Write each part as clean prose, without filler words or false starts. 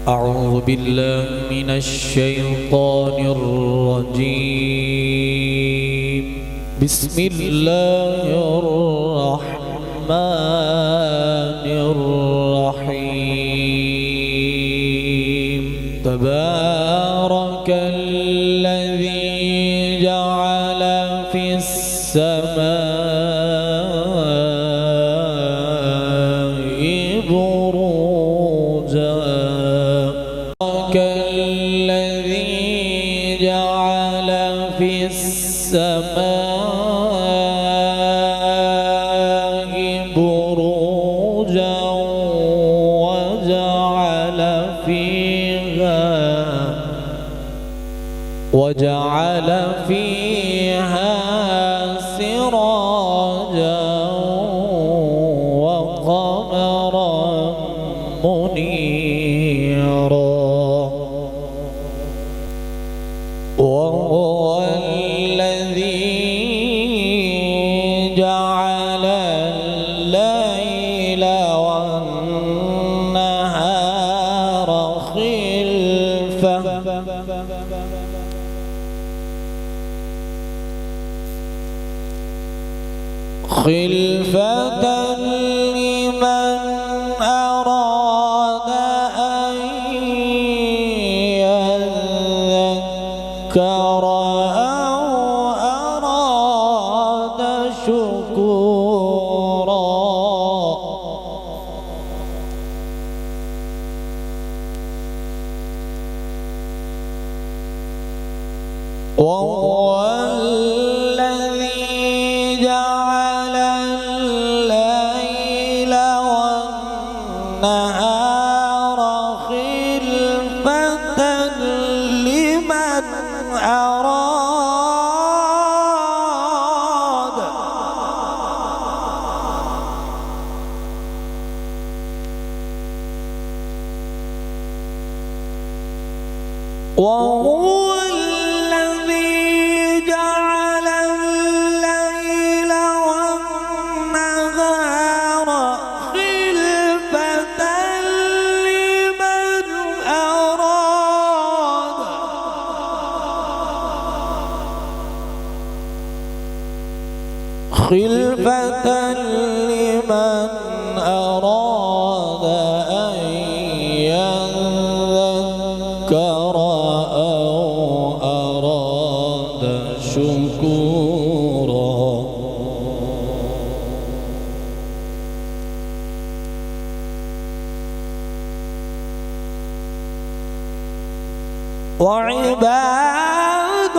أعوذ بالله من الشيطان الرجيم. بسم الله الرحمن الرحيم. تبارك الذي جعل في السماء بروجا الذي جعل في السماء بروجا وجعل فيها سراجا وقمرا منيرا. وهو الذي جعل الليل والنهار خلفة لمن أراد أن يذكر أو أراد شكورا. وهو الذي جعل الليل والنهار خلفة لمن أراد وهو الذي جعل الليل والنهار خلفة لمن أراد أن يذكر أو أراد شكورا. وعباد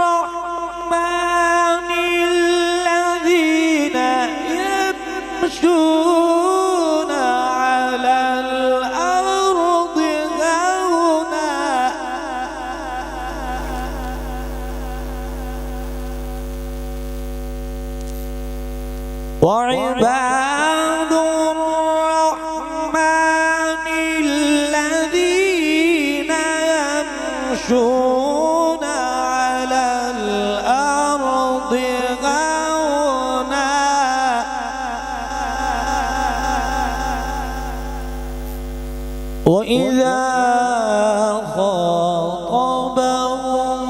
الرحمن الذين يمشون على الأرض هونا وعباد الرحمن الذين يمشون على الأرض هونا وإذا خاطبهم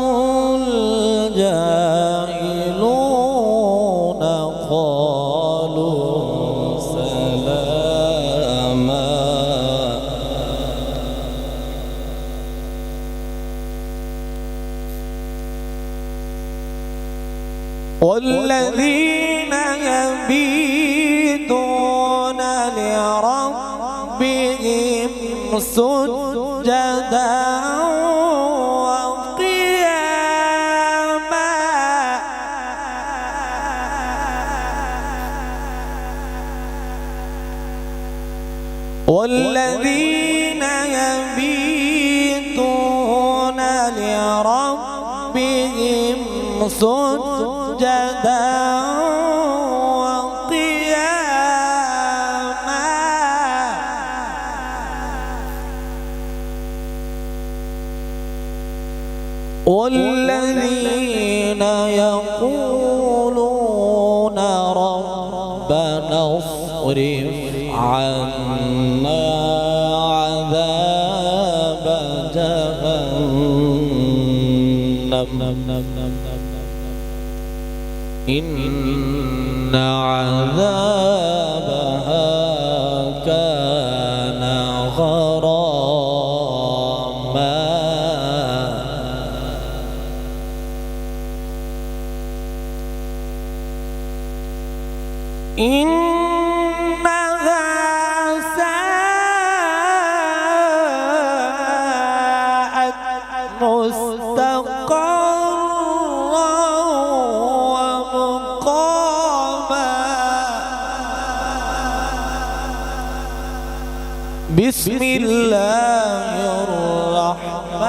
الجاهلون قالوا سلاما. والذين يبيتون لربهم سجدا وقياما والذين يبيتون لربهم سجدا والذين يقولون ربنا اصرف عنا عذاب إن عذابها كان غراما إنها ساءت مستقرا ومقاما بسم الله الرحمن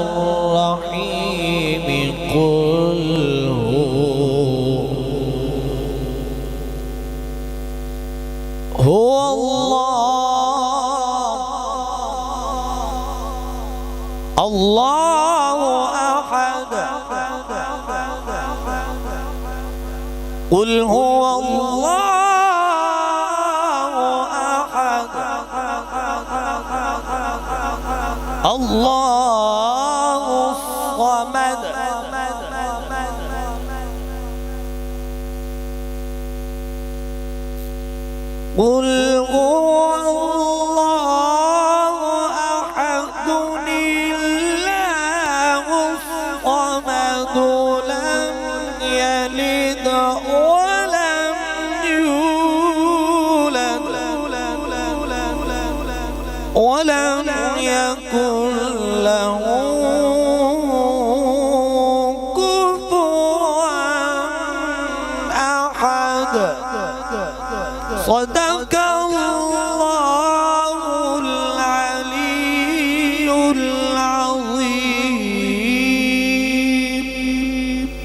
الرحيم قل هو الله أحد قل هو الله أحد الله الصمد قل هو الله أحد الله الصمد لم يلد ولم يولد ولم يكن له